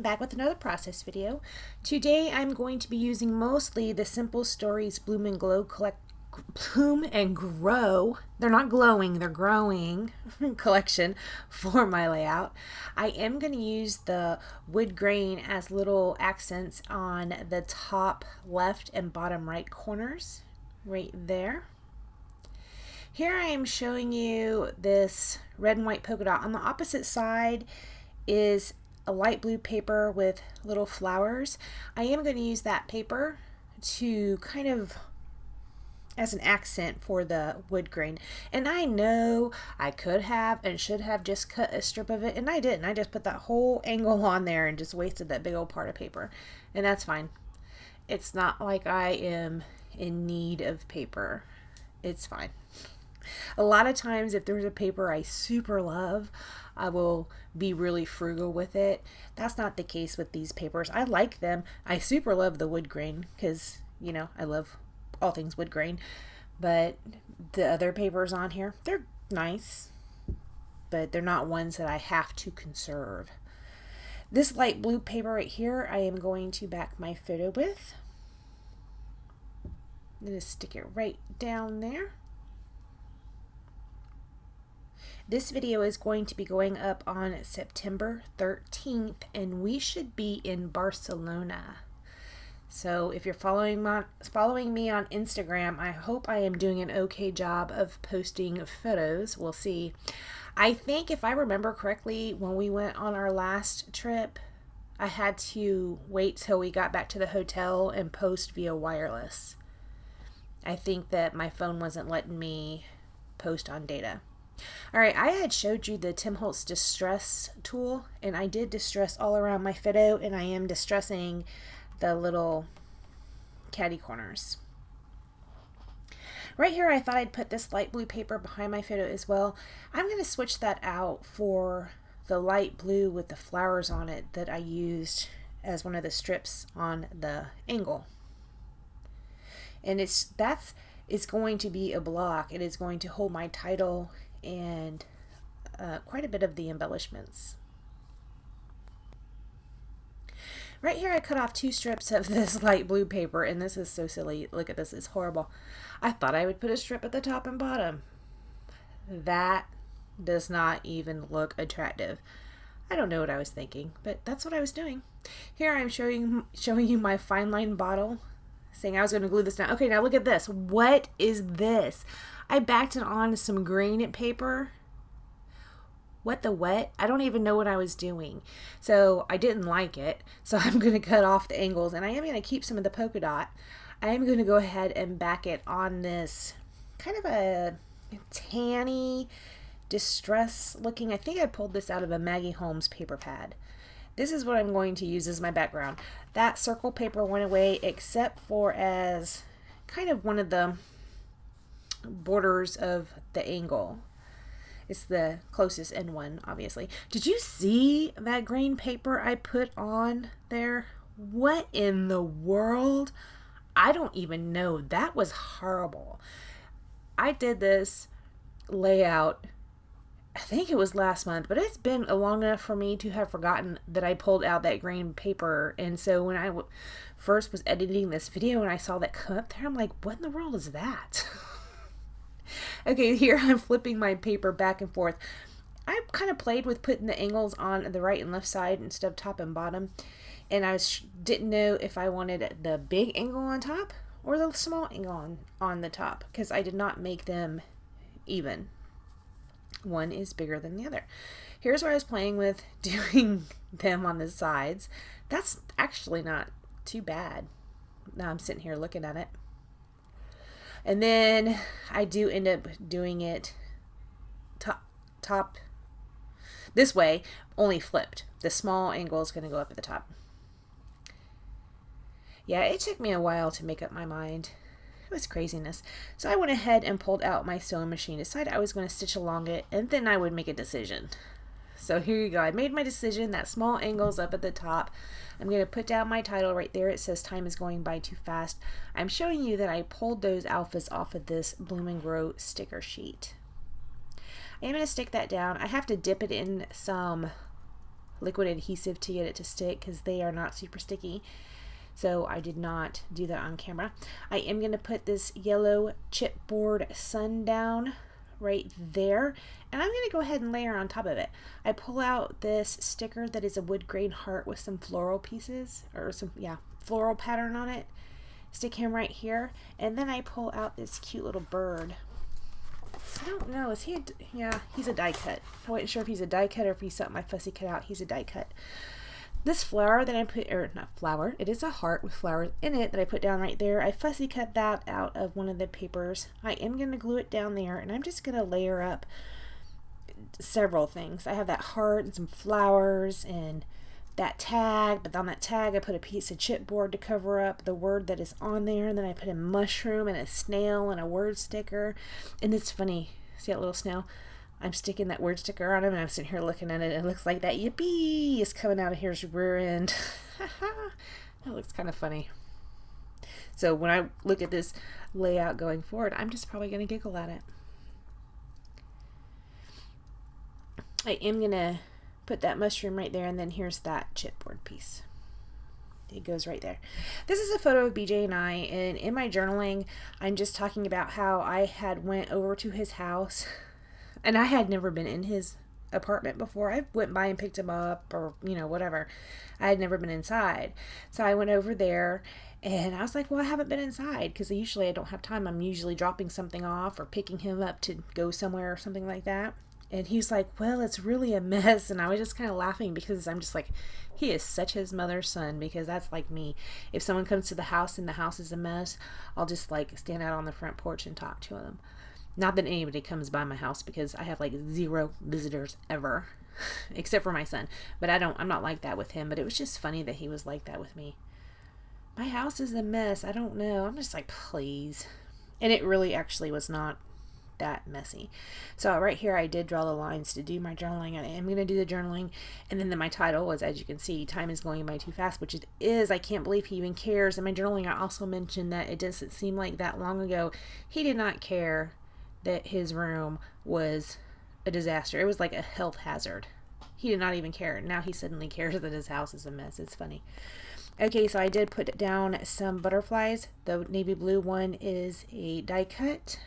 back with another process video. Today I'm going to be using mostly the Simple Stories Bloom and Grow. They're not glowing, they're growing collection for my layout. I am going to use the wood grain as little accents on the top left and bottom right corners right there. Here I am showing you this red and white polka dot. On the opposite side is a light blue paper with little flowers. I am going to use that paper to kind of as an accent for the wood grain. And I know I could have and should have just cut a strip of it, and I didn't. I just put that whole angle on there and just wasted that big old part of paper. And that's fine. It's not like I am in need of paper. It's fine. A lot of times if there's a paper I super love, I will be really frugal with it. That's not the case with these papers. I like them. I super love the wood grain because, you know, I love all things wood grain. But the other papers on here, they're nice, but they're not ones that I have to conserve. This light blue paper right here, I am going to back my photo with. I'm going to stick it right down there. This video is going to be going up on September 13th, and we should be in Barcelona. So if you're following me on Instagram, I hope I am doing an okay job of posting photos. We'll see. I think if I remember correctly, when we went on our last trip, I had to wait till we got back to the hotel and post via wireless. I think that my phone wasn't letting me post on data. Alright, I had showed you the Tim Holtz distress tool, and I did distress all around my photo, and I am distressing the little caddy corners. Right here I thought I'd put this light blue paper behind my photo as well. I'm going to switch that out for the light blue with the flowers on it that I used as one of the strips on the angle. And it's going to be a block. It is going to hold my title and quite a bit of the embellishments. Right here I cut off 2 strips of this light blue paper, and this is so silly. Look at this, it's horrible. I thought I would put a strip at the top and bottom. That does not even look attractive. I don't know what I was thinking, but that's what I was doing. Here I'm showing you my fine line bottle, saying I was going to glue this down. Okay, now look at this. What is this? I backed it on some green paper. What the what? I don't even know what I was doing. So I didn't like it. So I'm going to cut off the angles, and I am going to keep some of the polka dot. I am going to go ahead and back it on this kind of a tanny distress looking. I think I pulled this out of a Maggie Holmes paper pad. This is what I'm going to use as my background. That circle paper went away except for as kind of one of the borders of the angle. It's the closest end one, obviously. Did you see that green paper I put on there? What in the world? I don't even know. That was horrible. I did this layout, I think it was last month, but it's been long enough for me to have forgotten that I pulled out that green paper. And so when I first was editing this video and I saw that come up there, I'm like, what in the world is that? Okay, here I'm flipping my paper back and forth. I kind of played with putting the angles on the right and left side instead of top and bottom. And I didn't know if I wanted the big angle on top or the small angle on the top, because I did not make them even. One is bigger than the other. Here's where I was playing with doing them on the sides. That's actually not too bad. Now I'm sitting here looking at it. And then I do end up doing it top this way, only flipped. The small angle is going to go up at the top. Yeah, it took me a while to make up my mind. It was craziness. So I went ahead and pulled out my sewing machine, decided I was going to stitch along it, and then I would make a decision. So here you go. I made my decision. That small angle's up at the top. I'm going to put down my title right there. It says time is going by too fast. I'm showing you that I pulled those alphas off of this Bloom and Grow sticker sheet. I am going to stick that down. I have to dip it in some liquid adhesive to get it to stick because they are not super sticky. So I did not do that on camera. I am going to put this yellow chipboard sundown right there, and I'm going to go ahead and layer on top of it. I pull out this sticker that is a wood grain heart with some floral pieces, or some, yeah, floral pattern on it. Stick him right here, and then I pull out this cute little bird. I don't know, is he yeah, he's a die cut. I wasn't sure if he's a die cut or if he's something I fussy cut out. He's a die cut. This flower that I put, or not flower, it is a heart with flowers in it that I put down right there. I fussy cut that out of one of the papers. I am going to glue it down there, and I'm just going to layer up several things. I have that heart and some flowers and that tag, but on that tag I put a piece of chipboard to cover up the word that is on there, and then I put a mushroom and a snail and a word sticker. And it's funny, see that little snail? I'm sticking that word sticker on him, and I'm sitting here looking at it. It looks like that yippee is coming out of his rear end. That looks kind of funny. So when I look at this layout going forward, I'm just probably going to giggle at it. I am going to put that mushroom right there, and then here's that chipboard piece. It goes right there. This is a photo of BJ and I, and in my journaling, I'm just talking about how I had went over to his house. And I had never been in his apartment before. I went by and picked him up, or, you know, whatever. I had never been inside. So I went over there, and I was like, well, I haven't been inside, because usually I don't have time. I'm usually dropping something off or picking him up to go somewhere or something like that. And he's like, well, it's really a mess. And I was just kind of laughing, because I'm just like, he is such his mother's son, because that's like me. If someone comes to the house and the house is a mess, I'll just like stand out on the front porch and talk to them. Not that anybody comes by my house, because I have like 0 visitors ever, except for my son. But I'm not like that with him. But it was just funny that he was like that with me. My house is a mess. I don't know. I'm just like, please. And it really actually was not that messy. So right here I did draw the lines to do my journaling. I am going to do the journaling. And then my title was, as you can see, Time is Going By Too Fast, which it is. I can't believe he even cares. In my journaling I also mentioned that it doesn't seem like that long ago he did not care that his room was a disaster. It was like a health hazard. He did not even care. Now he suddenly cares that his house is a mess. It's funny. Okay, so I did put down some butterflies. The navy blue one is a die cut.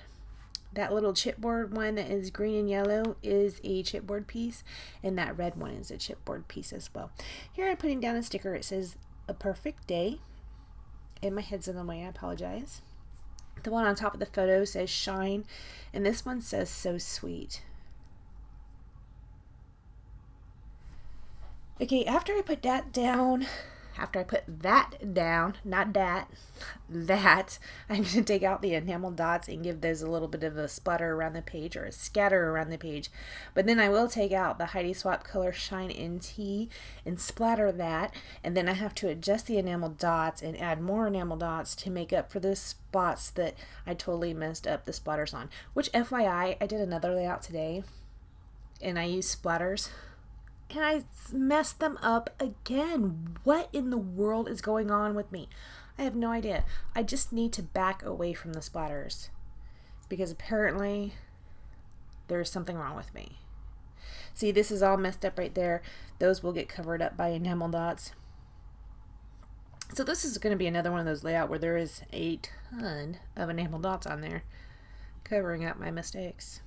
That little chipboard one that is green and yellow is a chipboard piece, and that red one is a chipboard piece as well. Here I'm putting down a sticker. It says A Perfect Day, and my head's in the way. I apologize. The one on top of the photo says Shine, and this one says So Sweet. Okay, after I put that down, not that, I'm going to take out the enamel dots and give those a little bit of a splatter around the page, or a scatter around the page. But then I will take out the Heidi Swapp Color Shine NT and splatter that, and then I have to adjust the enamel dots and add more enamel dots to make up for the spots that I totally messed up the splatters on. Which, FYI, I did another layout today, and I used splatters, and I messed them up again. What in the world is going on with me? I have no idea. I just need to back away from the splatters, because apparently there's something wrong with me. See, this is all messed up right there. Those will get covered up by enamel dots. So this is going to be another one of those layouts where there is a ton of enamel dots on there covering up my mistakes.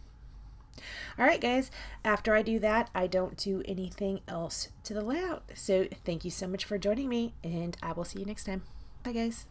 Alright guys, after I do that, I don't do anything else to the layout. So thank you so much for joining me, and I will see you next time. Bye guys.